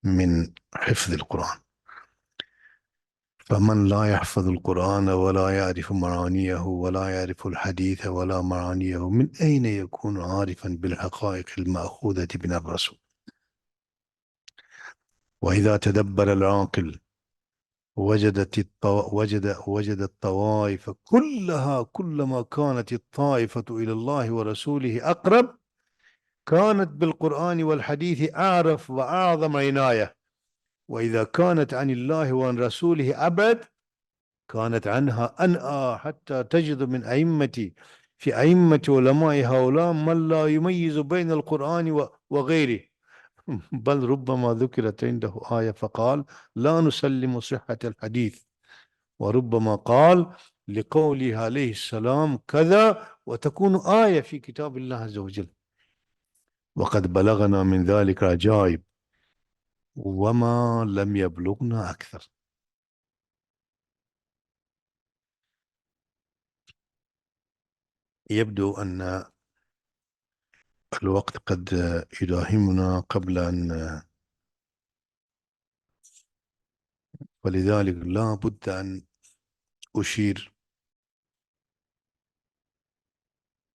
من حفظ القرآن؟ فمن لا يحفظ القرآن ولا يعرف معانيه ولا يعرف الحديث ولا معانيه، من أين يكون عارفا بالحقائق المأخوذة من الرسول؟ وإذا تدبر العاقل وجد الطوائف كلها، كلما كانت الطائفة إلى الله ورسوله أقرب، كانت بالقرآن والحديث أعرف وأعظم عناية، وإذا كانت عن الله وعن رسوله أبعد، كانت عنها أنأى، حتى تجد من في أئمة علماء هؤلاء من لا يميز بين القرآن وغيره. بل ربما ذكرت عنده آية فقال لا نسلم صحة الحديث، وربما قال لقوله عليه السلام كذا، وتكون آية في كتاب الله عز وجل. وقد بلغنا من ذلك عجائب، وما لم يبلغنا أكثر. يبدو أن الوقت قد يداهمنا قبل أن، ولذلك لا بد أن أشير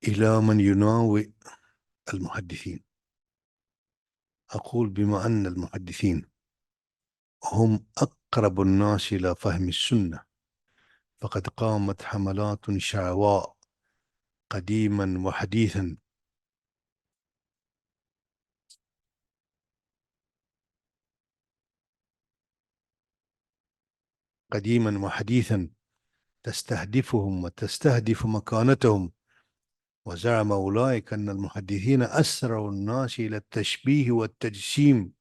إلى من يناوئ المحدثين. أقول بما أن المحدثين هم أقرب الناس إلى فهم السنة، فقد قامت حملات شعواء قديما وحديثا تستهدفهم وتستهدف مكانتهم. وزعم أولئك أن المحدثين أسرع الناس إلى التشبيه والتجسيم،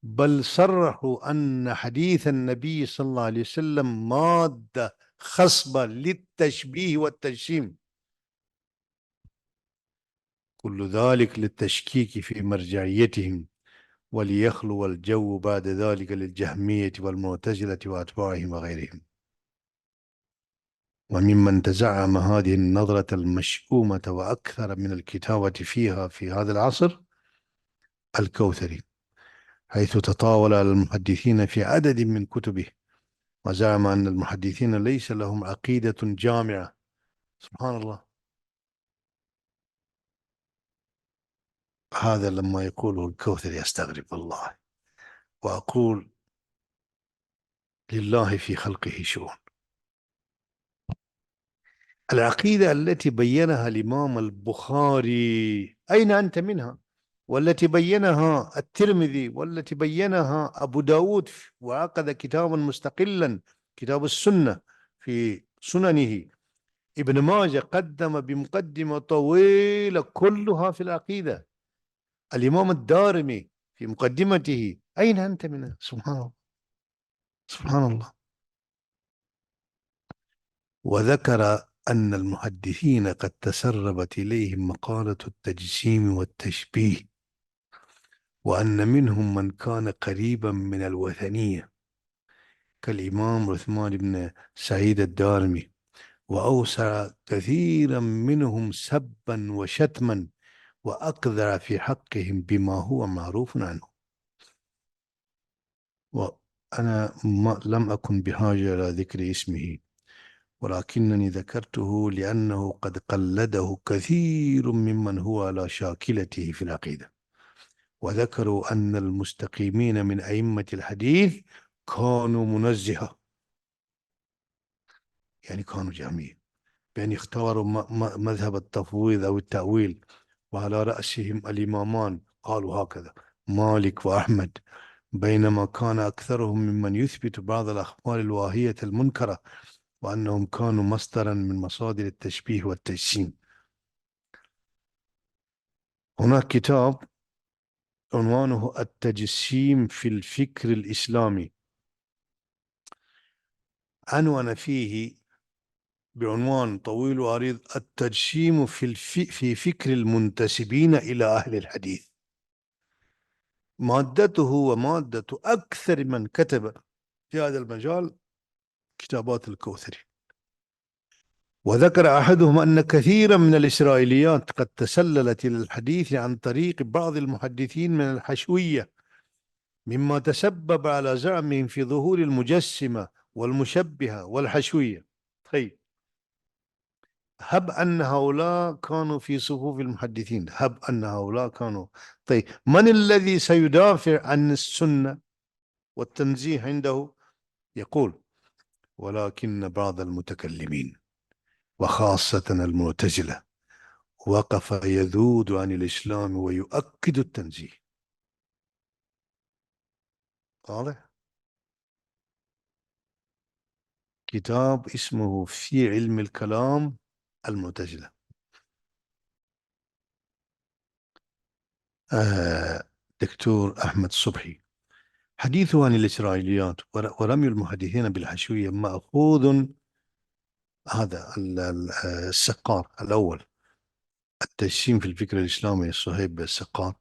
بل صرحوا أن حديث النبي صلى الله عليه وسلم مادة خصبة للتشبيه والتجسيم، كل ذلك للتشكيك في مرجعيتهم، وليخلو الجو بعد ذلك للجهمية والمعتزلة وأتباعهم وغيرهم. وممن تزعم هذه النظرة المشؤومة وأكثر من الكتابة فيها في هذا العصر الكوثري، حيث تطاول على المحدثين في عدد من كتبه، وزعم أن المحدثين ليس لهم عقيدة جامعة. سبحان الله، هذا لما يقوله الكوثري أستغرب الله، وأقول لله في خلقه شؤون. العقيدة التي بينها الإمام البخاري أين أنت منها؟ والتي بينها الترمذي، والتي بينها أبو داود، وعقد كتابا مستقلا كتاب السنة في سننه. ابن ماجه قدم بمقدمة طويلة كلها في العقيدة. الإمام الدارمي في مقدمته، أين أنت منها؟ سبحان الله، سبحان الله. وذكر أن المحدثين قد تسربت إليهم مقالة التجسيم والتشبيه، وأن منهم من كان قريبا من الوثنية كالإمام عثمان بن سعيد الدارمي، وأوسع كثيرا منهم سبا وشتما، وأقذر في حقهم بما هو معروف عنه. وأنا لم أكن بحاجة إلى ذكر اسمه، ولكنني ذكرته لأنه قد قلده كثير ممن هو على شاكلته في العقيدة، وذكروا أن المستقيمين من أئمة الحديث كانوا منزهة، يعني كانوا جهميين، بأن اختاروا مذهب التفويض أو التأويل، وعلى رأسهم الإمامان قالوا هكذا مالك وأحمد، بينما كان أكثرهم ممن يثبت بعض الأخبار الواهية المنكرة، وأنهم كانوا مصدرا من مصادر التشبيه والتجسيم. هناك كتاب عنوانه التجسيم في الفكر الإسلامي، عنوان فيه بعنوان طويل وعريض: التجسيم في فكر المنتسبين إلى أهل الحديث. مادته ومادة أكثر من كتب في هذا المجال كتابات الكوثري. وذكر أحدهم أن كثيرا من الإسرائيليات قد تسللت إلى الحديث عن طريق بعض المحدثين من الحشوية، مما تسبب على زعمهم في ظهور المجسمة والمشبهة والحشوية. طيب، هب أن هؤلاء كانوا في صفوف المحدثين، هب أن هؤلاء كانوا. طيب، من الذي سيدافع عن السنة والتنزيه عنده؟ يقول: ولكن بعض المتكلمين وخاصة المعتزلة وقف يذود عن الإسلام ويؤكد التنزيه. واضح؟ كتاب اسمه في علم الكلام المعتزلة. دكتور أحمد صبحي. حديثه عن الإسرائيليات ورمي المحدثين بالحشوية مأخوذ. هذا السقار الأول، التجسيم في الفكر الإسلامي، صهيب السقار،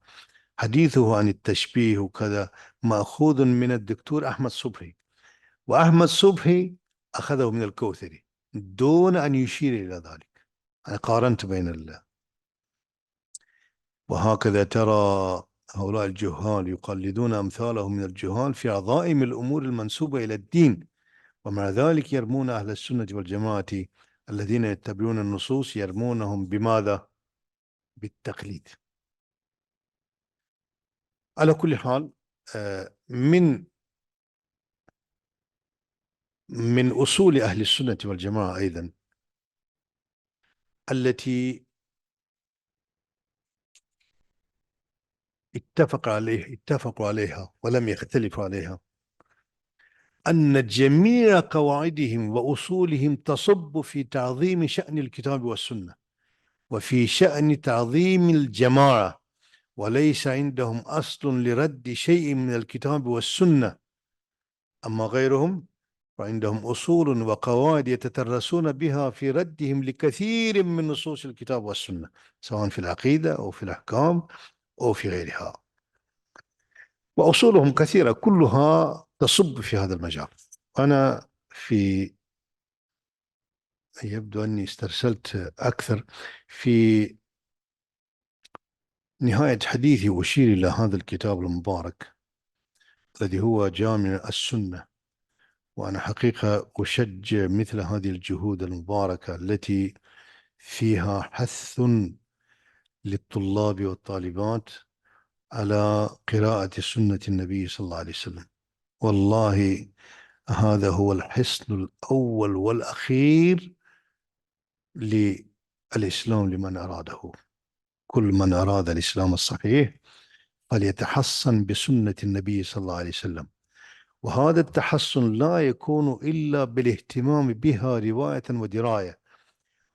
حديثه عن التشبيه وكذا مأخوذ من الدكتور أحمد صبحي. وأحمد صبحي أخذه من الكوثري دون أن يشير إلى ذلك. أنا قارنت بين وهكذا ترى هؤلاء الجهال يقلدون أمثالهم من الجهال في عظائم الأمور المنسوبة إلى الدين، ومع ذلك يرمون أهل السنة والجماعة الذين يتبعون النصوص، يرمونهم بماذا؟ بالتقليد. على كل حال، من أصول أهل السنة والجماعة أيضا التي اتفقوا عليها ولم يختلفوا عليها، أن جميع قواعدهم وأصولهم تصب في تعظيم شأن الكتاب والسنة وفي شأن تعظيم الجماعة، وليس عندهم أصل لرد شيء من الكتاب والسنة. أما غيرهم فعندهم أصول وقواعد يتترسون بها في ردهم لكثير من نصوص الكتاب والسنة، سواء في العقيدة أو في الأحكام أو في غيرها. وأصولهم كثيرة كلها تصب في هذا المجال. أنا يبدو أني استرسلت أكثر في نهاية حديثي، أشير إلى هذا الكتاب المبارك الذي هو جامع السنة. وأنا حقيقة أشجع مثل هذه الجهود المباركة التي فيها حث للطلاب والطالبات على قراءة سنة النبي صلى الله عليه وسلم. والله هذا هو الحصن الأول والأخير للإسلام لمن أراده. كل من أراد الإسلام الصحيح فليتحصن بسنة النبي صلى الله عليه وسلم، وهذا التحصن لا يكون إلا بالاهتمام بها رواية ودراية.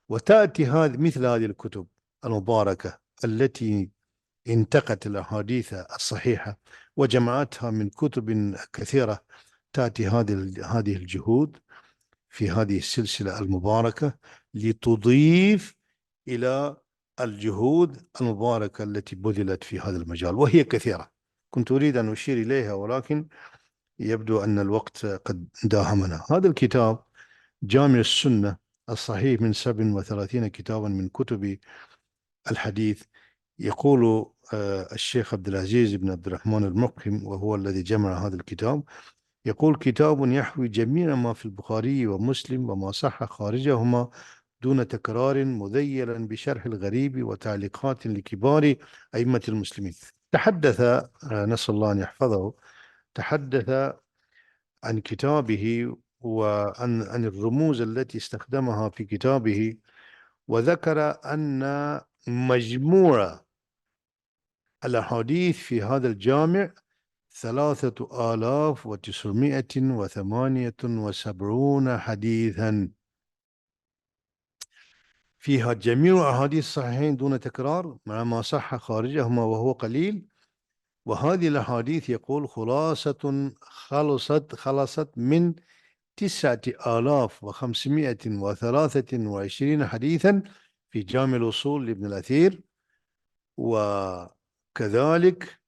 وتأتي مثل هذه الكتب المباركة التي انتقت الأحاديث الصحيحة وجمعتها من كتب كثيرة، تأتي هذه الجهود في هذه السلسلة المباركة لتضيف إلى الجهود المباركة التي بذلت في هذا المجال، وهي كثيرة. كنت أريد أن أشير إليها ولكن يبدو أن الوقت قد داهمنا. هذا الكتاب جامع السنة الصحيح من 37 كتابا من كتب الحديث. يقول الشيخ عبد العزيز بن عبد الرحمن المقهم، وهو الذي جمع هذا الكتاب، يقول: كتاب يحوي جميع ما في البخاري ومسلم وما صح خارجهما دون تكرار، مذيلا بشرح الغريب وتعليقات لكبار أئمة المسلمين. تحدث نسأل الله أن يحفظه، تحدث عن كتابه وعن الرموز التي استخدمها في كتابه، وذكر أن مجموع الأحاديث في هذا الجامع 3978 حديثا، فيها جميع أحاديث الصحيحين دون تكرار مع ما صح خارجهما وهو قليل. وهذه الأحاديث يقول خلصت من 9523 حديثا في جامع الأصول لابن الأثير، وكذلك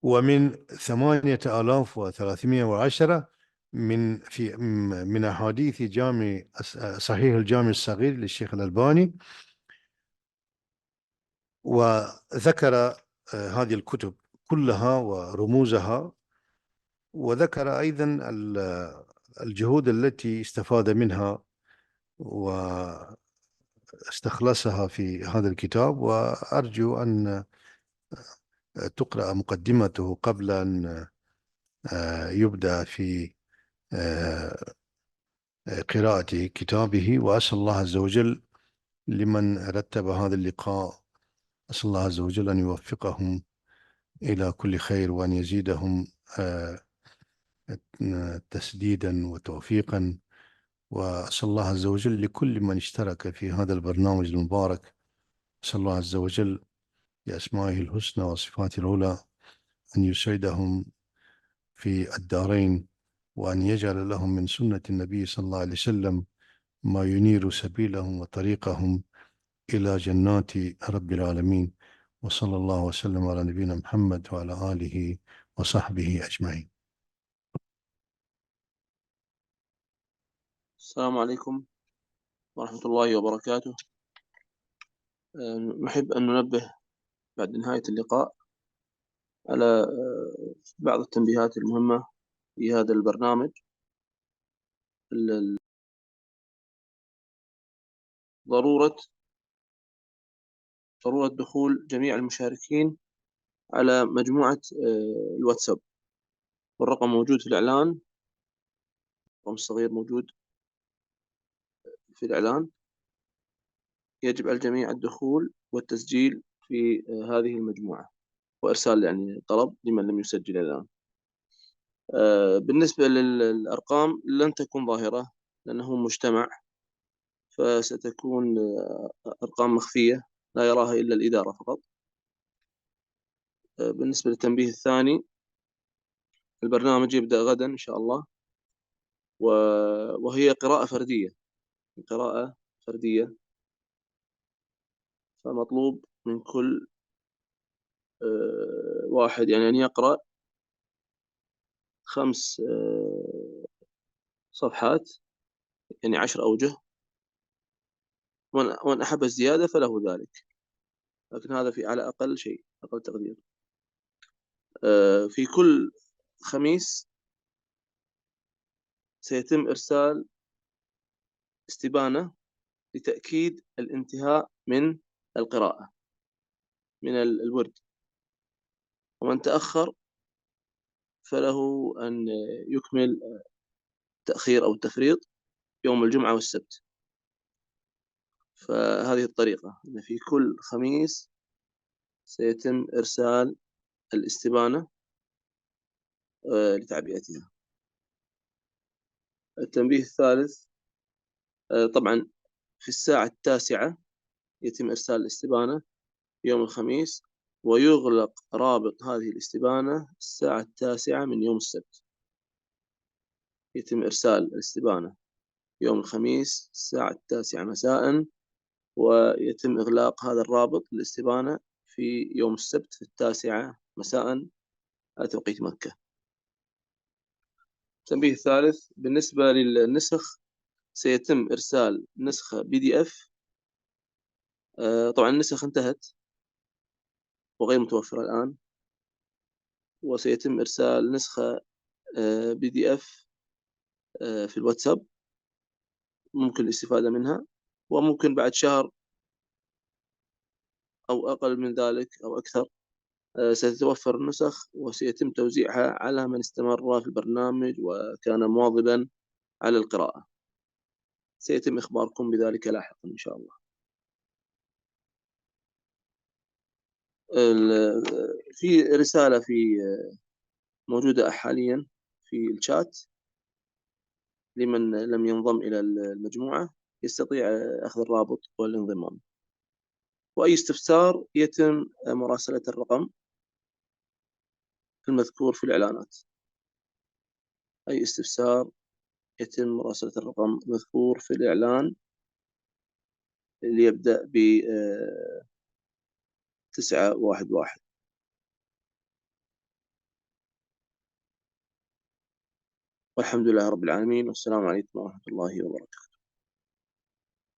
ومن 8310 من أحاديث صحيح الجامع الصغير للشيخ الألباني. وذكر هذه الكتب كلها ورموزها وذكر أيضا الجهود التي استفاد منها واستخلصها في هذا الكتاب، وأرجو أن تقرأ مقدمته قبل أن يبدأ في قراءة كتابه. وأسأل الله عز وجل لمن رتب هذا اللقاء، أسأل الله عز وجل أن يوفقهم إلى كل خير، وأن يزيدهم تسديدا وتوفيقا. وأسأل الله عز وجل لكل من اشترك في هذا البرنامج المبارك، أسأل الله عز وجل بأسمائه الحسنى وصفاته العلى أن يسعدهم في الدارين، وأن يجعل لهم من سنة النبي صلى الله عليه وسلم ما ينير سبيلهم وطريقهم إلى جنات رب العالمين. وصلى الله وسلم على نبينا محمد وعلى آله وصحبه أجمعين. السلام عليكم ورحمة الله وبركاته. نحب أن ننبه بعد نهاية اللقاء على بعض التنبيهات المهمة في هذا البرنامج. ضرورة دخول جميع المشاركين على مجموعة الواتساب، والرقم موجود في الإعلان، الرقم الصغير موجود في الإعلان. يجب على الجميع الدخول والتسجيل في هذه المجموعة، وإرسال يعني طلب لمن لم يسجل الآن. بالنسبة للأرقام لن تكون ظاهرة لأنه مجتمع، فستكون أرقام مخفية لا يراها إلا الإدارة فقط. بالنسبة للتنبيه الثاني، البرنامج يبدأ غدا إن شاء الله، وهي قراءة فردية، فمطلوب من كل واحد يعني أن يقرأ 5 صفحات، يعني 10 أوجه، ومن أحب الزيادة فله ذلك، لكن هذا في على أقل شيء، أقل تقدير. في كل خميس سيتم إرسال استبانة لتأكيد الانتهاء من القراءة من الورد، ومن تأخر فله أن يكمل تأخير أو تفريط يوم الجمعة والسبت. فهذه الطريقة أن في كل خميس سيتم إرسال الاستبانة لتعبئتها. التنبيه الثالث، طبعا في الساعة 9 يتم إرسال الاستبانة يوم الخميس، ويغلق رابط هذه الاستبانة الساعة 9 من يوم السبت. يتم إرسال الاستبانة يوم الخميس الساعة 9 مساء، ويتم إغلاق هذا الرابط للاستبانة في يوم السبت في 9 مساء على توقيت مكة. التنبيه الثالث، بالنسبة للنسخ سيتم إرسال نسخة PDF. طبعا النسخ انتهت وغير متوفرة الآن، وسيتم إرسال نسخة PDF في الواتساب، ممكن الاستفادة منها، وممكن بعد شهر أو أقل من ذلك أو أكثر ستتوفر النسخ، وسيتم توزيعها على من استمر في البرنامج وكان مواظبا على القراءة. سيتم إخباركم بذلك لاحقا إن شاء الله. في رسالة موجودة حاليا في الشات، لمن لم ينضم إلى المجموعة يستطيع أخذ الرابط والانضمام. وأي استفسار يتم مراسلة الرقم المذكور في الإعلانات. أي استفسار يتم مراسلة الرقم المذكور في الإعلان اللي يبدأ ب 911. والحمد لله رب العالمين، والسلام عليكم ورحمة الله وبركاته.